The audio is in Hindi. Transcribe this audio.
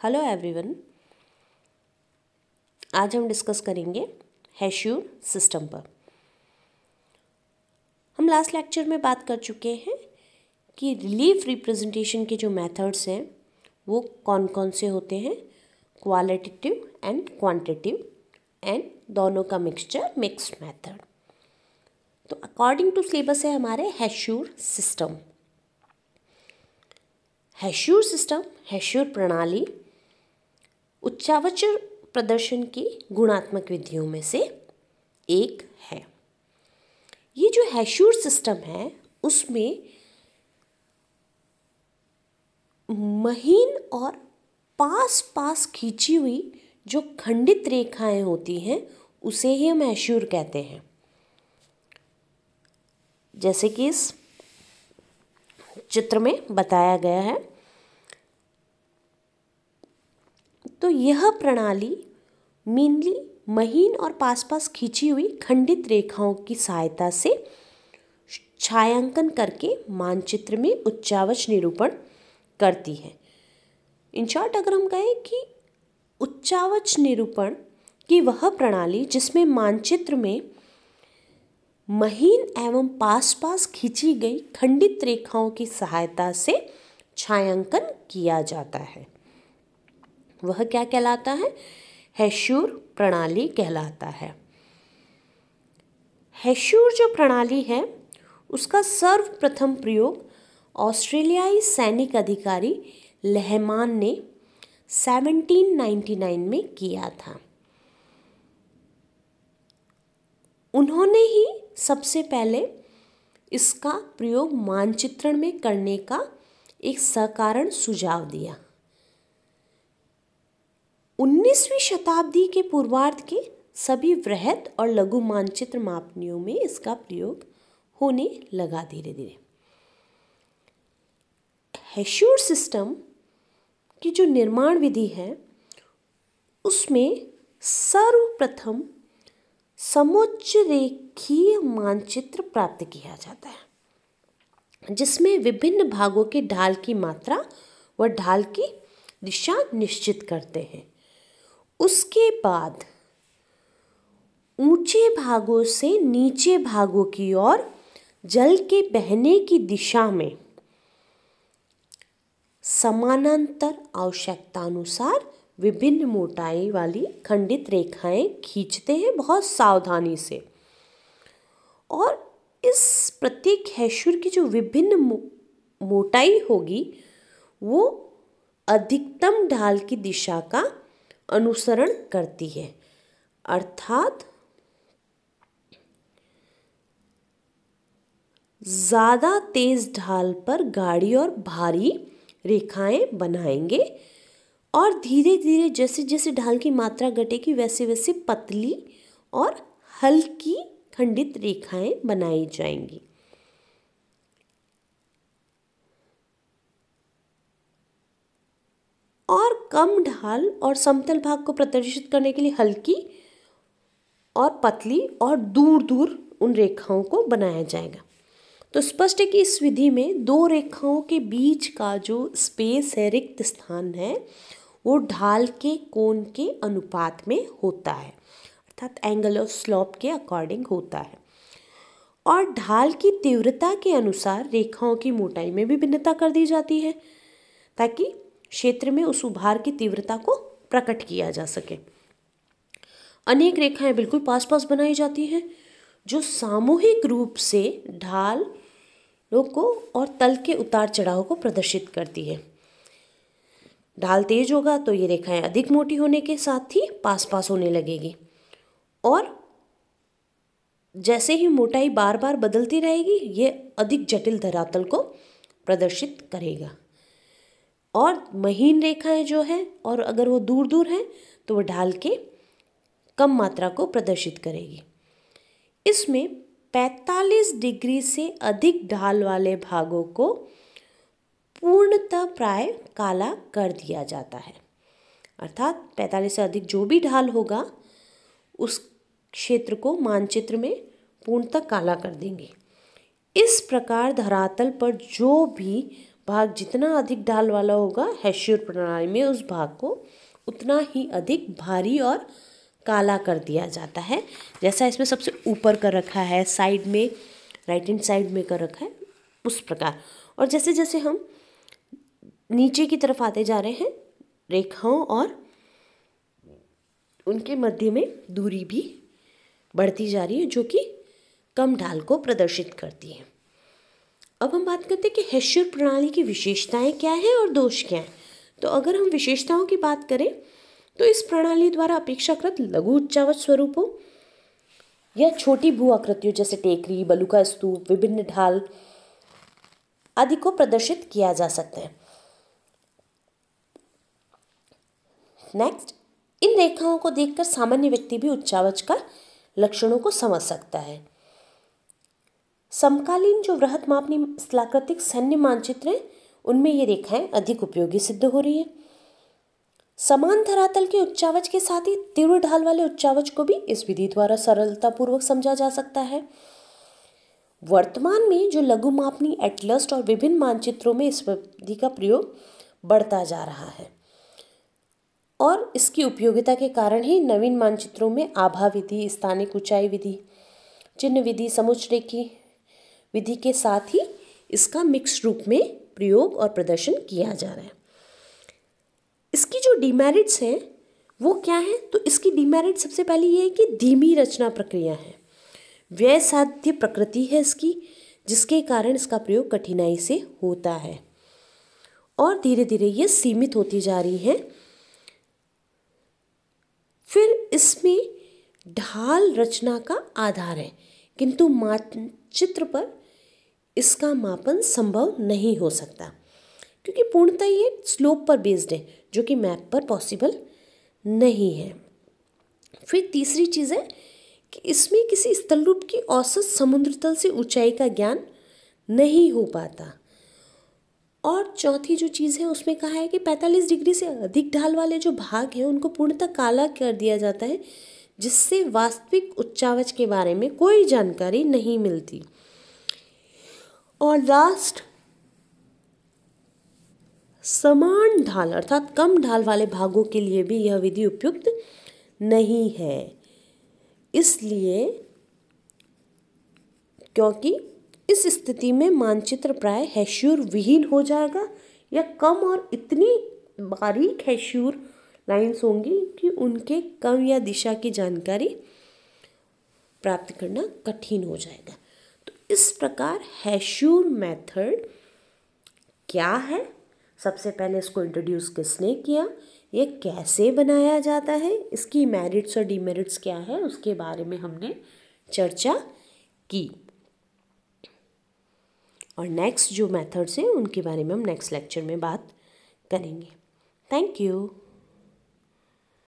हेलो एवरीवन, आज हम डिस्कस करेंगे हेश्योर सिस्टम पर। हम लास्ट लेक्चर में बात कर चुके हैं कि रिलीफ रिप्रेजेंटेशन के जो मेथड्स हैं वो कौन कौन से होते हैं, क्वालिटेटिव एंड क्वांटिटेटिव, एंड दोनों का मिक्स्ड मेथड। तो अकॉर्डिंग टू सिलेबस है हमारे हेश्योर सिस्टम। हेश्योर प्रणाली उच्चावचर प्रदर्शन की गुणात्मक विधियों में से एक है। ये जो हेश्योर सिस्टम है उसमें महीन और पास खींची हुई जो खंडित रेखाएं होती हैं उसे ही हम हेश्योर कहते हैं। जैसे कि इस चित्र में बताया गया है, तो यह प्रणाली मेनली महीन और पास खींची हुई खंडित रेखाओं की सहायता से छायांकन करके मानचित्र में उच्चावच निरूपण करती है। इन शॉर्ट अगर हम कहें कि उच्चावच निरूपण की वह प्रणाली जिसमें मानचित्र में महीन एवं पास खींची गई खंडित रेखाओं की सहायता से छायांकन किया जाता है, वह क्या कहलाता है? हेश्योर प्रणाली कहलाता है। हेश्योर जो प्रणाली है उसका सर्वप्रथम प्रयोग ऑस्ट्रेलियाई सैनिक अधिकारी लेहमान ने 1799 में किया था। उन्होंने ही सबसे पहले इसका प्रयोग मानचित्रण में करने का एक सकारण सुझाव दिया। 19वीं शताब्दी के पूर्वार्ध के सभी वृहद और लघु मानचित्र मापनियों में इसका प्रयोग होने लगा धीरे धीरे। हेश्योर सिस्टम की जो निर्माण विधि है उसमें सर्वप्रथम समोच्च रेखीय मानचित्र प्राप्त किया जाता है जिसमें विभिन्न भागों के ढाल की मात्रा व ढाल की दिशा निश्चित करते हैं। उसके बाद ऊंचे भागों से नीचे भागों की ओर जल के बहने की दिशा में समानांतर आवश्यकतानुसार विभिन्न मोटाई वाली खंडित रेखाएं खींचते हैं बहुत सावधानी से। और इस प्रत्येक हेश्योर की जो विभिन्न मोटाई होगी वो अधिकतम ढाल की दिशा का अनुसरण करती है, अर्थात ज़्यादा तेज ढाल पर गाढ़ी और भारी रेखाएं बनाएंगे और धीरे धीरे जैसे जैसे ढाल की मात्रा घटेगी वैसे वैसे पतली और हल्की खंडित रेखाएं बनाई जाएंगी। और कम ढाल और समतल भाग को प्रदर्शित करने के लिए हल्की और पतली और दूर दूर उन रेखाओं को बनाया जाएगा। तो स्पष्ट है कि इस विधि में दो रेखाओं के बीच का जो स्पेस है, रिक्त स्थान है, वो ढाल के कोण के अनुपात में होता है, अर्थात एंगल ऑफ स्लोप के अकॉर्डिंग होता है। और ढाल की तीव्रता के अनुसार रेखाओं की मोटाई में भी भिन्नता कर दी जाती है ताकि क्षेत्र में उस उभार की तीव्रता को प्रकट किया जा सके। अनेक रेखाएं बिल्कुल पास बनाई जाती हैं जो सामूहिक रूप से ढालों को और तल के उतार चढ़ाव को प्रदर्शित करती है। ढाल तेज होगा तो ये रेखाएं अधिक मोटी होने के साथ ही पास होने लगेगी और जैसे ही मोटाई बार बार बदलती रहेगी ये अधिक जटिल धरातल को प्रदर्शित करेगा। और महीन रेखाएं जो है और अगर वो दूर दूर हैं तो वो ढाल के कम मात्रा को प्रदर्शित करेगी। इसमें 45 डिग्री से अधिक ढाल वाले भागों को पूर्णतः प्राय काला कर दिया जाता है, अर्थात 45 से अधिक जो भी ढाल होगा उस क्षेत्र को मानचित्र में पूर्णतः काला कर देंगे। इस प्रकार धरातल पर जो भी भाग जितना अधिक ढाल वाला होगा हेस्यूर प्रणाली में, उस भाग को उतना ही अधिक भारी और काला कर दिया जाता है। जैसा इसमें सबसे ऊपर कर रखा है, साइड में, राइट हैंड साइड में कर रखा है, उस प्रकार। और जैसे जैसे हम नीचे की तरफ आते जा रहे हैं, रेखाओं और उनके मध्य में दूरी भी बढ़ती जा रही है, जो कि कम ढाल को प्रदर्शित करती है। अब हम बात करते हैं कि हेस्यूर प्रणाली की विशेषताएं क्या हैं और दोष क्या हैं। तो अगर हम विशेषताओं की बात करें तो इस प्रणाली द्वारा अपेक्षाकृत लघु उच्चावच स्वरूपों या छोटी भू आकृतियों जैसे टेकरी, बलुका स्तूप, विभिन्न ढाल आदि को प्रदर्शित किया जा सकता है। नेक्स्ट, इन रेखाओं को देखकर सामान्य व्यक्ति भी उच्चावच का लक्षणों को समझ सकता है। समकालीन जो वृहत मापनी स्थलाकृतिक सैन्य मानचित्र हैं, उनमें ये रेखाएं अधिक उपयोगी सिद्ध हो रही है। समान धरातल के उच्चावच के साथ ही तीव्र ढाल वाले उच्चावच को भी इस विधि द्वारा सरलतापूर्वक समझा जा सकता है। वर्तमान में जो लघु मापनी एटलस और विभिन्न मानचित्रों में इस विधि का प्रयोग बढ़ता जा रहा है और इसकी उपयोगिता के कारण ही नवीन मानचित्रों में आभा विधि, स्थानिक ऊंचाई विधि, चिन्ह विधि, समुच्चरेखी विधि के साथ ही इसका मिक्स रूप में प्रयोग और प्रदर्शन किया जा रहा है। इसकी जो डिमेरिट्स हैं वो क्या है? तो इसकी डिमेरिट सबसे पहले ये है कि धीमी रचना प्रक्रिया है, व्यय साध्य प्रकृति है इसकी, जिसके कारण इसका प्रयोग कठिनाई से होता है और धीरे धीरे ये सीमित होती जा रही है। फिर इसमें ढाल रचना का आधार है, किंतु मानचित्र पर इसका मापन संभव नहीं हो सकता क्योंकि पूर्णतः ये स्लोप पर बेस्ड है, जो कि मैप पर पॉसिबल नहीं है। फिर तीसरी चीज़ है कि इसमें किसी स्थल रूप की औसत समुद्र तल से ऊंचाई का ज्ञान नहीं हो पाता। और चौथी जो चीज़ है उसमें कहा है कि 45 डिग्री से अधिक ढाल वाले जो भाग हैं उनको पूर्णतः काला कर दिया जाता है, जिससे वास्तविक उच्चावच के बारे में कोई जानकारी नहीं मिलती। और लास्ट, समान ढाल अर्थात कम ढाल वाले भागों के लिए भी यह विधि उपयुक्त नहीं है, इसलिए क्योंकि इस स्थिति में मानचित्र प्राय हेस्यूर विहीन हो जाएगा या कम और इतनी बारीक हेस्यूर लाइंस होंगी कि उनके क्रम या दिशा की जानकारी प्राप्त करना कठिन हो जाएगा। तो इस प्रकार हेस्यूर मेथड क्या है, सबसे पहले इसको इंट्रोड्यूस किसने किया, ये कैसे बनाया जाता है, इसकी मेरिट्स और डिमेरिट्स क्या है, उसके बारे में हमने चर्चा की। और नेक्स्ट जो मेथड्स हैं उनके बारे में हम नेक्स्ट लेक्चर में बात करेंगे। Thank you.